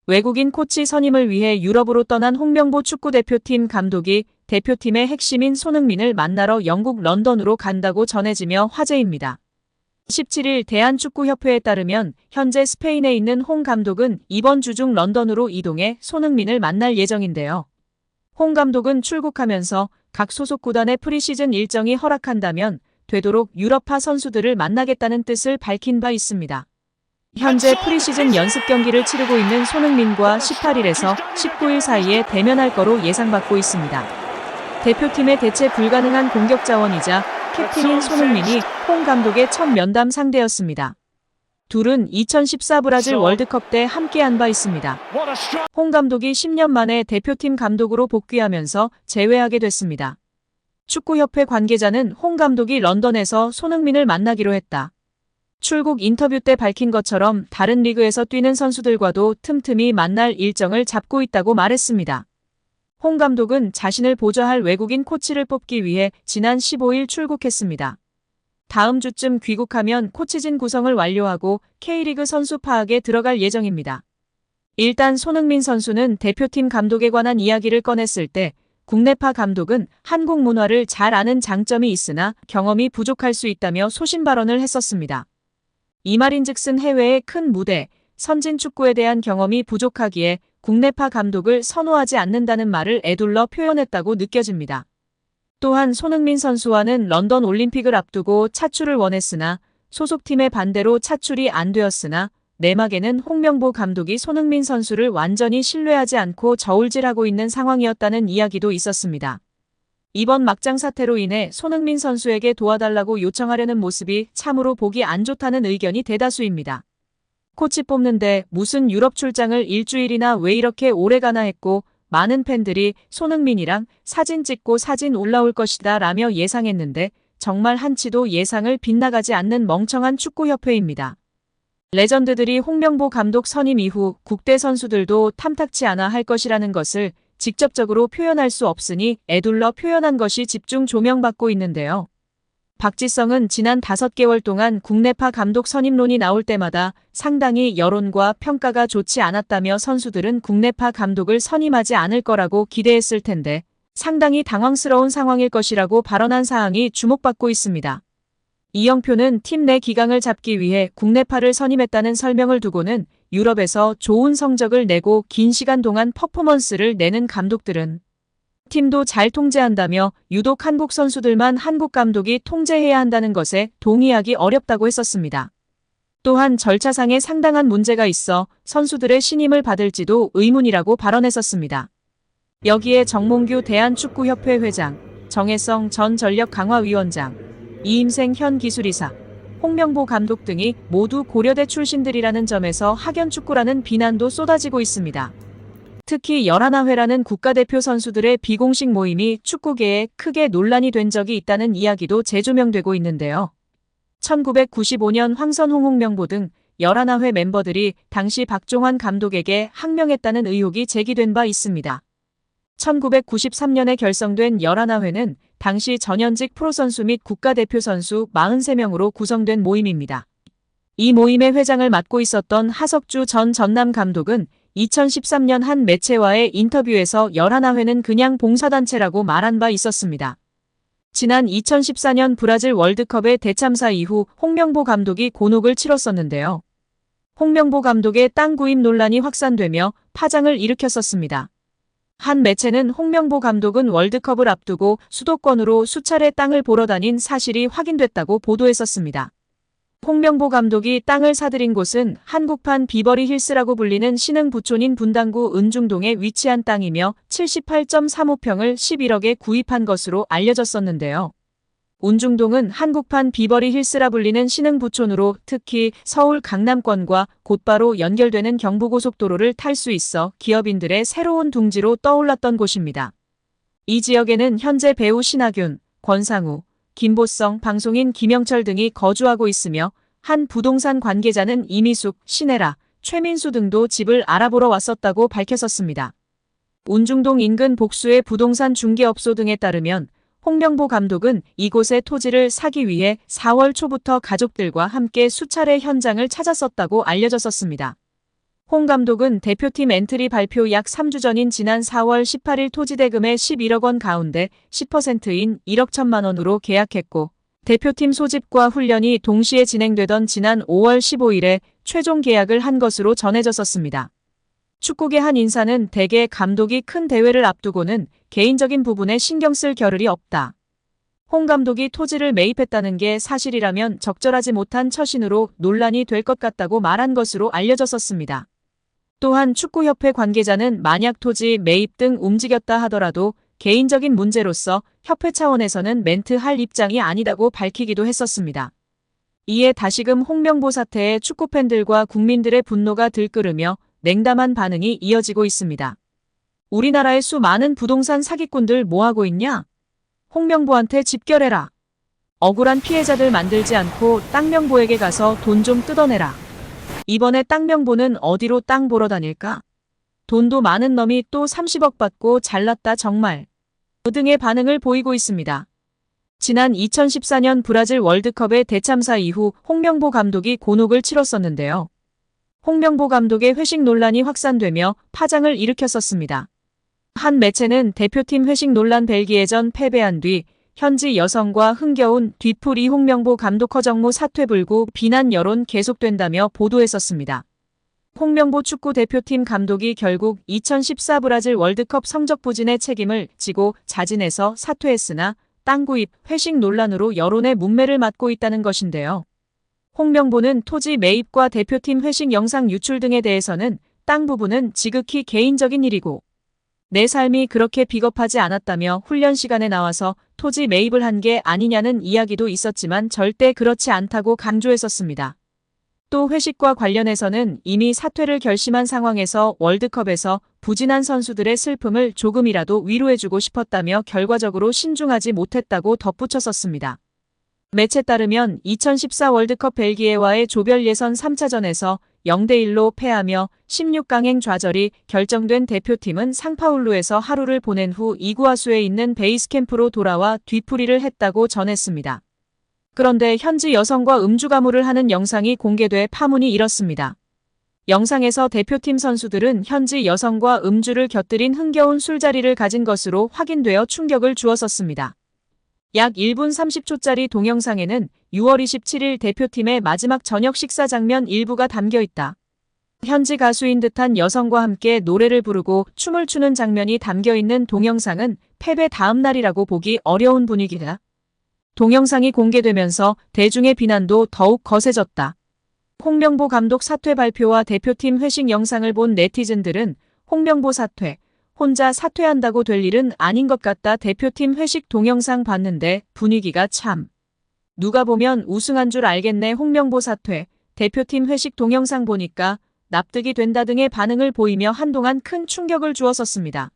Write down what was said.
외국인 코치 선임을 위해 유럽으로 떠난 홍명보 축구대표팀 감독이 대표팀의 핵심인 손흥민을 만나러 영국 런던으로 간다고 전해지며 화제입니다. 17일 대한축구협회에 따르면 현재 스페인에 있는 홍 감독은 이번 주 중 런던으로 이동해 손흥민을 만날 예정인데요. 홍 감독은 출국하면서 각 소속 구단의 프리시즌 일정이 허락한다면 되도록 유럽파 선수들을 만나겠다는 뜻을 밝힌 바 있습니다. 현재 프리시즌 연습 경기를 치르고 있는 손흥민과 18일에서 19일 사이에 대면할 거로 예상받고 있습니다. 대표팀의 대체 불가능한 공격 자원이자 캡틴인 손흥민이 홍 감독의 첫 면담 상대였습니다. 둘은 2014 브라질 월드컵 때 함께한 바 있습니다. 홍 감독이 10년 만에 대표팀 감독으로 복귀하면서 재회하게 됐습니다. 축구협회 관계자는 홍 감독이 런던에서 손흥민을 만나기로 했다. 출국 인터뷰 때 밝힌 것처럼 다른 리그에서 뛰는 선수들과도 틈틈이 만날 일정을 잡고 있다고 말했습니다. 홍 감독은 자신을 보좌할 외국인 코치를 뽑기 위해 지난 15일 출국했습니다. 다음 주쯤 귀국하면 코치진 구성을 완료하고 K리그 선수 파악에 들어갈 예정입니다. 일단 손흥민 선수는 대표팀 감독에 관한 이야기를 꺼냈을 때 국내파 감독은 한국 문화를 잘 아는 장점이 있으나 경험이 부족할 수 있다며 소신 발언을 했었습니다. 이 말인즉슨 해외의 큰 무대, 선진 축구에 대한 경험이 부족하기에 국내파 감독을 선호하지 않는다는 말을 에둘러 표현했다고 느껴집니다. 또한 손흥민 선수와는 런던 올림픽을 앞두고 차출을 원했으나 소속팀의 반대로 차출이 안 되었으나 내막에는 홍명보 감독이 손흥민 선수를 완전히 신뢰하지 않고 저울질하고 있는 상황이었다는 이야기도 있었습니다. 이번 막장 사태로 인해 손흥민 선수에게 도와달라고 요청하려는 모습이 참으로 보기 안 좋다는 의견이 대다수입니다. 코치 뽑는데 무슨 유럽 출장을 일주일이나 왜 이렇게 오래 가나 했고 많은 팬들이 손흥민이랑 사진 찍고 사진 올라올 것이다 라며 예상했는데 정말 한치도 예상을 빗나가지 않는 멍청한 축구협회입니다. 레전드들이 홍명보 감독 선임 이후 국대 선수들도 탐탁치 않아 할 것이라는 것을 직접적으로 표현할 수 없으니 에둘러 표현한 것이 집중 조명받고 있는데요. 박지성은 지난 5개월 동안 국내파 감독 선임론이 나올 때마다 상당히 여론과 평가가 좋지 않았다며 선수들은 국내파 감독을 선임하지 않을 거라고 기대했을 텐데 상당히 당황스러운 상황일 것이라고 발언한 사항이 주목받고 있습니다. 이영표는 팀 내 기강을 잡기 위해 국내파를 선임했다는 설명을 두고는 유럽에서 좋은 성적을 내고 긴 시간 동안 퍼포먼스를 내는 감독들은 팀도 잘 통제한다며 유독 한국 선수들만 한국 감독이 통제해야 한다는 것에 동의하기 어렵다고 했었습니다. 또한 절차상에 상당한 문제가 있어 선수들의 신임을 받을지도 의문이라고 발언했었습니다. 여기에 정몽규 대한축구협회 회장, 정혜성 전 전력강화위원장, 이임생 현 기술이사, 홍명보 감독 등이 모두 고려대 출신들이라는 점에서 학연축구라는 비난도 쏟아지고 있습니다. 특히 11회라는 국가대표 선수들의 비공식 모임이 축구계에 크게 논란이 된 적이 있다는 이야기도 재조명되고 있는데요. 1995년 황선홍 홍명보 등 11회 멤버들이 당시 박종환 감독에게 항명했다는 의혹이 제기된 바 있습니다. 1993년에 결성된 11회는 당시 전현직 프로선수 및 국가대표 선수 43명으로 구성된 모임입니다. 이 모임의 회장을 맡고 있었던 하석주 전 전남 감독은 2013년 한 매체와의 인터뷰에서 11회는 그냥 봉사단체라고 말한 바 있었습니다. 지난 2014년 브라질 월드컵의 대참사 이후 홍명보 감독이 곤혹을 치렀었는데요. 홍명보 감독의 땅 구입 논란이 확산되며 파장을 일으켰었습니다. 한 매체는 홍명보 감독은 월드컵을 앞두고 수도권으로 수차례 땅을 보러 다닌 사실이 확인됐다고 보도했었습니다. 홍명보 감독이 땅을 사들인 곳은 한국판 비버리 힐스라고 불리는 신흥 부촌인 분당구 은중동에 위치한 땅이며 78.35평을 11억에 구입한 것으로 알려졌었는데요. 운중동은 한국판 비버리 힐스라 불리는 신흥 부촌으로 특히 서울 강남권과 곧바로 연결되는 경부고속도로를 탈 수 있어 기업인들의 새로운 둥지로 떠올랐던 곳입니다. 이 지역에는 현재 배우 신하균, 권상우, 김보성, 방송인 김영철 등이 거주하고 있으며 한 부동산 관계자는 이미숙, 신혜라, 최민수 등도 집을 알아보러 왔었다고 밝혔었습니다. 운중동 인근 복수의 부동산 중개업소 등에 따르면 홍명보 감독은 이곳의 토지를 사기 위해 4월 초부터 가족들과 함께 수차례 현장을 찾았었다고 알려졌었습니다. 홍 감독은 대표팀 엔트리 발표 약 3주 전인 지난 4월 18일 토지대금의 11억 원 가운데 10%인 1억 1천만 원으로 계약했고 대표팀 소집과 훈련이 동시에 진행되던 지난 5월 15일에 최종 계약을 한 것으로 전해졌었습니다. 축구계 한 인사는 대개 감독이 큰 대회를 앞두고는 개인적인 부분에 신경 쓸 겨를이 없다. 홍 감독이 토지를 매입했다는 게 사실이라면 적절하지 못한 처신으로 논란이 될 것 같다고 말한 것으로 알려졌었습니다. 또한 축구협회 관계자는 만약 토지 매입 등 움직였다 하더라도 개인적인 문제로서 협회 차원에서는 멘트할 입장이 아니다고 밝히기도 했었습니다. 이에 다시금 홍명보 사태에 축구팬들과 국민들의 분노가 들끓으며 냉담한 반응이 이어지고 있습니다. 우리나라의 수많은 부동산 사기꾼들 뭐하고 있냐? 홍명보한테 집결해라. 억울한 피해자들 만들지 않고 땅명보에게 가서 돈 좀 뜯어내라. 이번에 땅명보는 어디로 땅 보러 다닐까? 돈도 많은 놈이 또 30억 받고 잘났다 정말. 등의 반응을 보이고 있습니다. 지난 2014년 브라질 월드컵의 대참사 이후 홍명보 감독이 곤혹을 치렀었는데요. 홍명보 감독의 회식 논란이 확산되며 파장을 일으켰었습니다. 한 매체는 대표팀 회식 논란 벨기에전 패배한 뒤 현지 여성과 흥겨운 뒤풀이 홍명보 감독 허정무 사퇴 불구 비난 여론 계속된다며 보도했었습니다. 홍명보 축구 대표팀 감독이 결국 2014 브라질 월드컵 성적 부진의 책임을 지고 자진해서 사퇴했으나 땅 구입, 회식 논란으로 여론의 문매를 맞고 있다는 것인데요. 홍명보는 토지 매입과 대표팀 회식 영상 유출 등에 대해서는 땅 부분은 지극히 개인적인 일이고 내 삶이 그렇게 비겁하지 않았다며 훈련 시간에 나와서 토지 매입을 한 게 아니냐는 이야기도 있었지만 절대 그렇지 않다고 강조했었습니다. 또 회식과 관련해서는 이미 사퇴를 결심한 상황에서 월드컵에서 부진한 선수들의 슬픔을 조금이라도 위로해주고 싶었다며 결과적으로 신중하지 못했다고 덧붙였었습니다. 매체 따르면 2014 월드컵 벨기에와의 조별 예선 3차전에서 0대1로 패하며 16강행 좌절이 결정된 대표팀은 상파울루에서 하루를 보낸 후 이구아수에 있는 베이스캠프로 돌아와 뒤풀이를 했다고 전했습니다. 그런데 현지 여성과 음주 가무를 하는 영상이 공개돼 파문이 일었습니다. 영상에서 대표팀 선수들은 현지 여성과 음주를 곁들인 흥겨운 술자리를 가진 것으로 확인되어 충격을 주었었습니다. 약 1분 30초짜리 동영상에는 6월 27일 대표팀의 마지막 저녁 식사 장면 일부가 담겨 있다. 현지 가수인 듯한 여성과 함께 노래를 부르고 춤을 추는 장면이 담겨 있는 동영상은 패배 다음 날이라고 보기 어려운 분위기다. 동영상이 공개되면서 대중의 비난도 더욱 거세졌다. 홍명보 감독 사퇴 발표와 대표팀 회식 영상을 본 네티즌들은 홍명보 사퇴, 혼자 사퇴한다고 될 일은 아닌 것 같다. 대표팀 회식 동영상 봤는데 분위기가 참. 누가 보면 우승한 줄 알겠네. 홍명보 사퇴, 대표팀 회식 동영상 보니까 납득이 된다 등의 반응을 보이며 한동안 큰 충격을 주었었습니다.